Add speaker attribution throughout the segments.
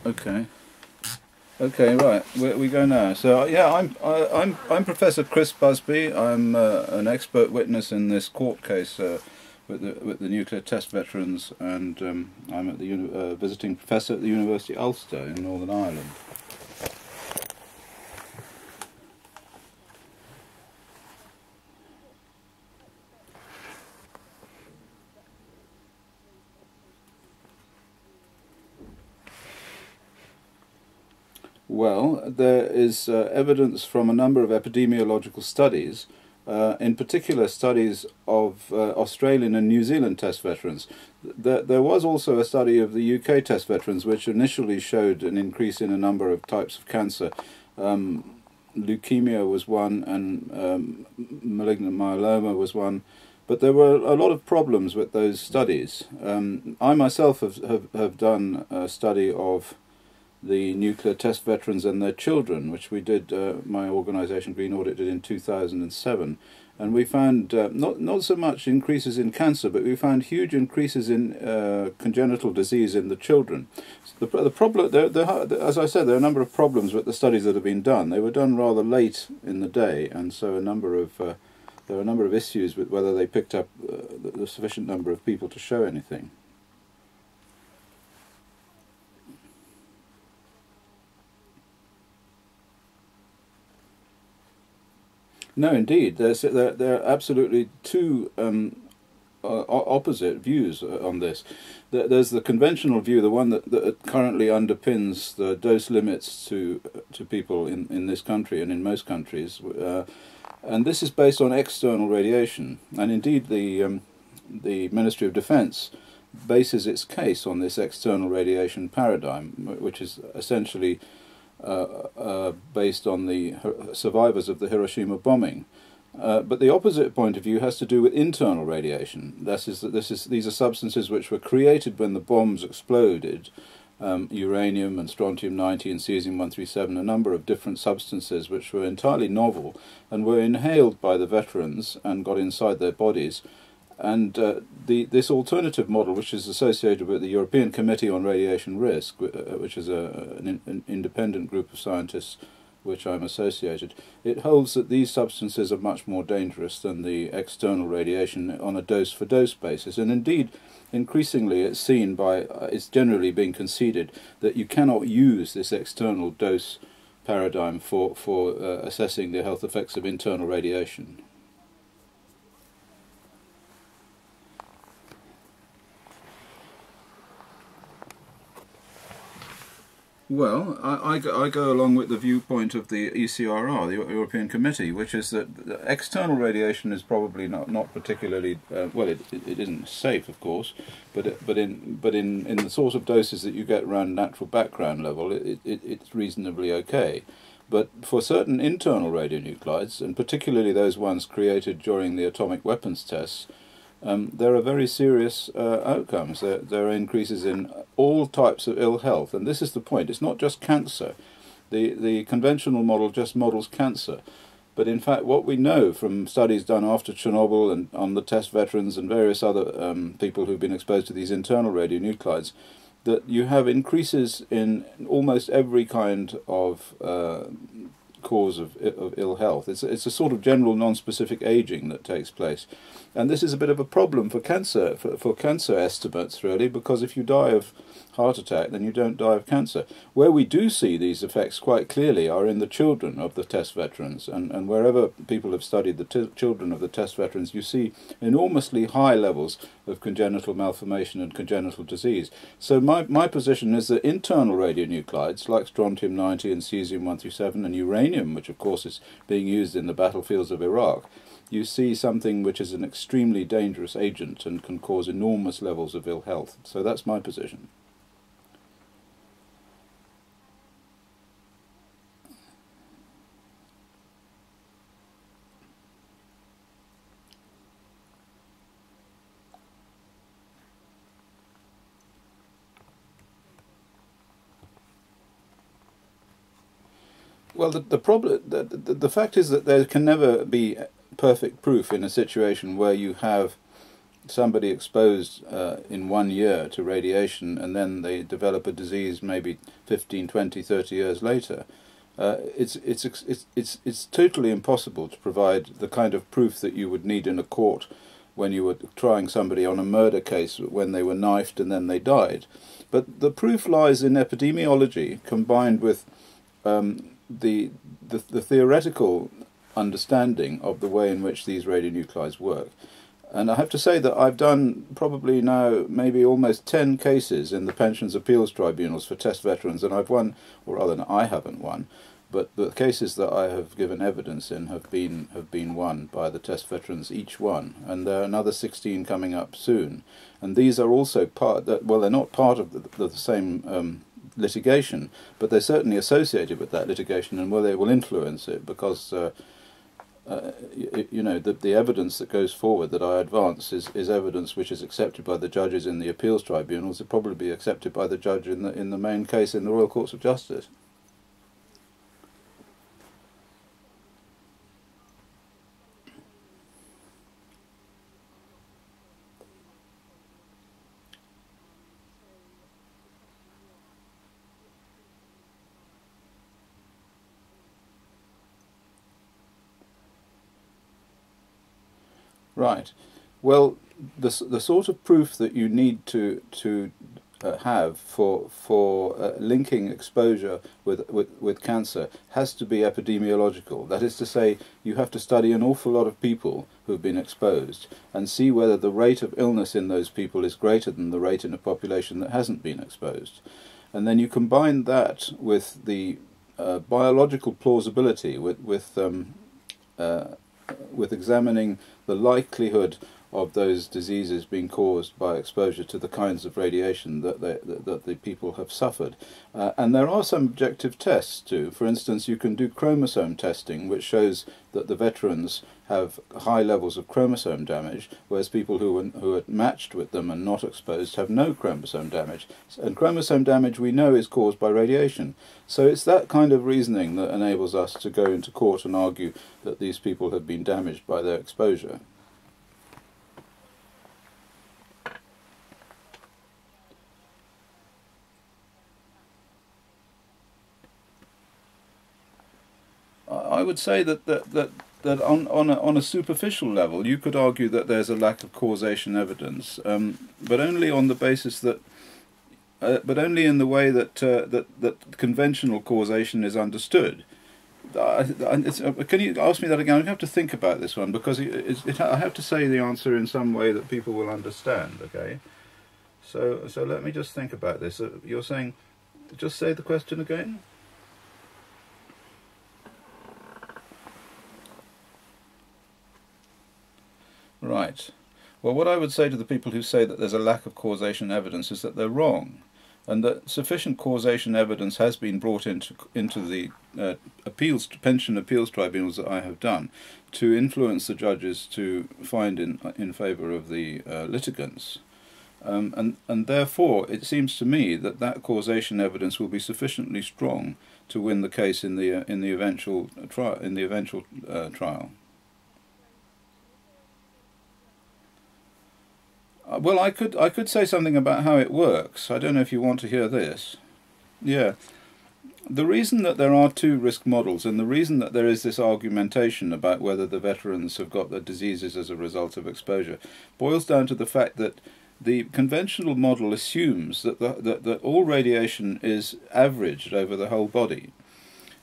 Speaker 1: Okay. Okay, right. We go now. So yeah, I'm Professor Chris Busby. I'm an expert witness in this court case with the nuclear test veterans, and I'm at the visiting professor at the University of Ulster in Northern Ireland. Well, there is evidence from a number of epidemiological studies, in particular studies of Australian and New Zealand test veterans. There was also a study of the UK test veterans, which initially showed an increase in a number of types of cancer. Leukemia was one, and malignant myeloma was one. But there were a lot of problems with those studies. I myself have done a study of the nuclear test veterans and their children, which we did, my organisation Green Audit did in 2007, and we found not so much increases in cancer, but we found huge increases in congenital disease in the children. So the problem, as I said, there are a number of problems with the studies that have been done. They were done rather late in the day, and so there are a number of issues with whether they picked up the sufficient number of people to show anything. No, indeed. There are absolutely two opposite views on this. There's the conventional view, the one that currently underpins the dose limits to people in this country and in most countries, and this is based on external radiation. And indeed, the Ministry of Defence bases its case on this external radiation paradigm, which is essentially based on the survivors of the Hiroshima bombing. But the opposite point of view has to do with internal radiation. These are substances which were created when the bombs exploded, uranium and strontium-90 and cesium-137, a number of different substances which were entirely novel and were inhaled by the veterans and got inside their bodies. And this alternative model, which is associated with the European Committee on Radiation Risk, which is an independent group of scientists which I'm associated, it holds that these substances are much more dangerous than the external radiation on a dose-for-dose basis. And indeed, increasingly it's generally being conceded that you cannot use this external dose paradigm for assessing the health effects of internal radiation. Well, I go along with the viewpoint of the ECRR, the European Committee, which is that external radiation is probably not particularly well. It isn't safe, of course, but in the sort of doses that you get around natural background level, it's reasonably okay. But for certain internal radionuclides, and particularly those ones created during the atomic weapons tests, there are very serious outcomes. There are increases in all types of ill health, and this is the point. It's not just cancer. The conventional model just models cancer, but in fact what we know from studies done after Chernobyl and on the test veterans and various other people who've been exposed to these internal radionuclides, that you have increases in almost every kind of cause of ill health. It's a sort of general non-specific aging that takes place, and this is a bit of a problem for cancer estimates, really, because if you die of heart attack, then you don't die of cancer. Where we do see these effects quite clearly are in the children of the test veterans, and wherever people have studied the children of the test veterans, you see enormously high levels of congenital malformation and congenital disease. So my position is that internal radionuclides like strontium-90 and cesium-137 and uranium, which of course is being used in the battlefields of Iraq, you see something which is an extremely dangerous agent and can cause enormous levels of ill health. So that's my position. Well, the fact is that there can never be perfect proof in a situation where you have somebody exposed in 1 year to radiation and then they develop a disease maybe 15, 20, 30 years later, it's totally impossible to provide the kind of proof that you would need in a court when you were trying somebody on a murder case when they were knifed and then they died. But the proof lies in epidemiology combined with the theoretical understanding of the way in which these radionuclides work. And I have to say that I've done probably now maybe almost 10 cases in the pensions appeals tribunals for test veterans, and I've won, or rather I haven't won, but the cases that I have given evidence in have been won by the test veterans, each one, and there are another 16 coming up soon. And these are also they're not part of the same litigation, but they're certainly associated with that litigation, and they will influence it because the evidence that goes forward that I advance is evidence which is accepted by the judges in the appeals tribunals. It probably be accepted by the judge in the main case in the Royal Courts of Justice. Right. Well, the sort of proof that you need to have for linking exposure with cancer has to be epidemiological. That is to say, you have to study an awful lot of people who have been exposed and see whether the rate of illness in those people is greater than the rate in a population that hasn't been exposed. And then you combine that with the biological plausibility, with examining the likelihood of those diseases being caused by exposure to the kinds of radiation that the people have suffered. And there are some objective tests too. For instance, you can do chromosome testing, which shows that the veterans have high levels of chromosome damage, whereas people who are matched with them and not exposed have no chromosome damage. And chromosome damage we know is caused by radiation. So it's that kind of reasoning that enables us to go into court and argue that these people have been damaged by their exposure. I would say that on a superficial level, you could argue that there's a lack of causation evidence, but only on the basis that, but only in the way that conventional causation is understood. Can you ask me that again? I have to think about this one because I have to say the answer in some way that people will understand. Okay, so let me just think about this. You're saying, just say the question again. Right. Well, what I would say to the people who say that there's a lack of causation evidence is that they're wrong, and that sufficient causation evidence has been brought into the pension appeals tribunals that I have done to influence the judges to find in favour of the litigants, and therefore it seems to me that causation evidence will be sufficiently strong to win the case in the eventual trial. Well, I could say something about how it works. I don't know if you want to hear this. Yeah. The reason that there are two risk models and the reason that there is this argumentation about whether the veterans have got the diseases as a result of exposure boils down to the fact that the conventional model assumes that all radiation is averaged over the whole body.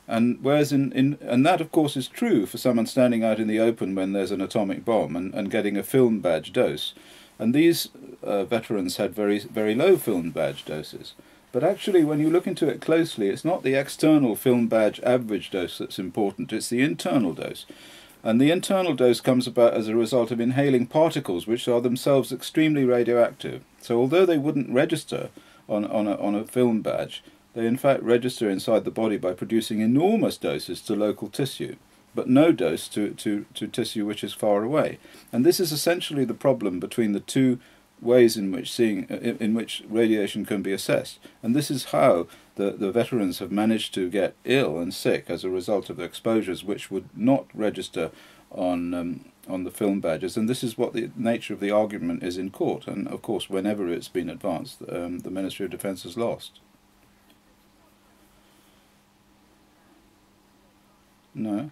Speaker 1: And whereas and that of course is true for someone standing out in the open when there's an atomic bomb and getting a film badge dose. And these veterans had very, very low film badge doses. But actually, when you look into it closely, it's not the external film badge average dose that's important, it's the internal dose. And the internal dose comes about as a result of inhaling particles which are themselves extremely radioactive. So although they wouldn't register on a film badge, they in fact register inside the body by producing enormous doses to local tissue, but no dose to tissue which is far away. And this is essentially the problem between the two ways in which radiation can be assessed. And this is how the veterans have managed to get ill and sick as a result of exposures which would not register on on the film badges, and this is what the nature of the argument is in court. And of course, whenever it's been advanced, the Ministry of Defence has lost. No.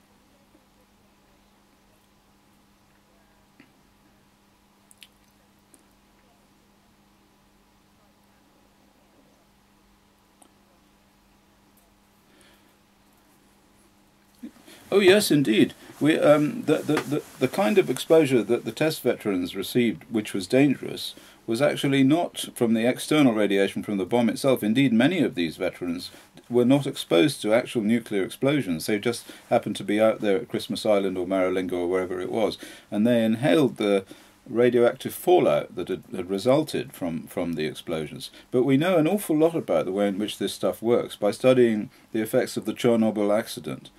Speaker 1: Oh yes, indeed. We the kind of exposure that the test veterans received, which was dangerous, was actually not from the external radiation from the bomb itself. Indeed, many of these veterans were not exposed to actual nuclear explosions. They just happened to be out there at Christmas Island or Maralinga or wherever it was, and they inhaled the radioactive fallout that had resulted from the explosions. But we know an awful lot about the way in which this stuff works by studying the effects of the Chernobyl accident.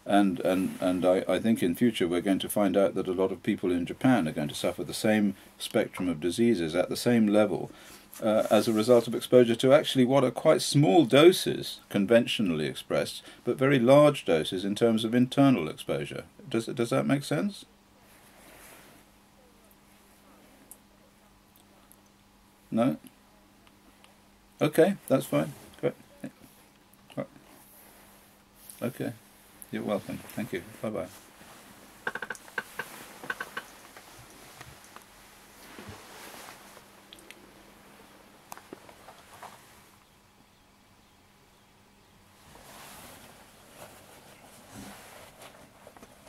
Speaker 1: And I think in future we're going to find out that a lot of people in Japan are going to suffer the same spectrum of diseases at the same level as a result of exposure to actually what are quite small doses, conventionally expressed, but very large doses in terms of internal exposure. Does that make sense? No? Okay, that's fine. Great. Okay. You're welcome. Thank you. Bye-bye.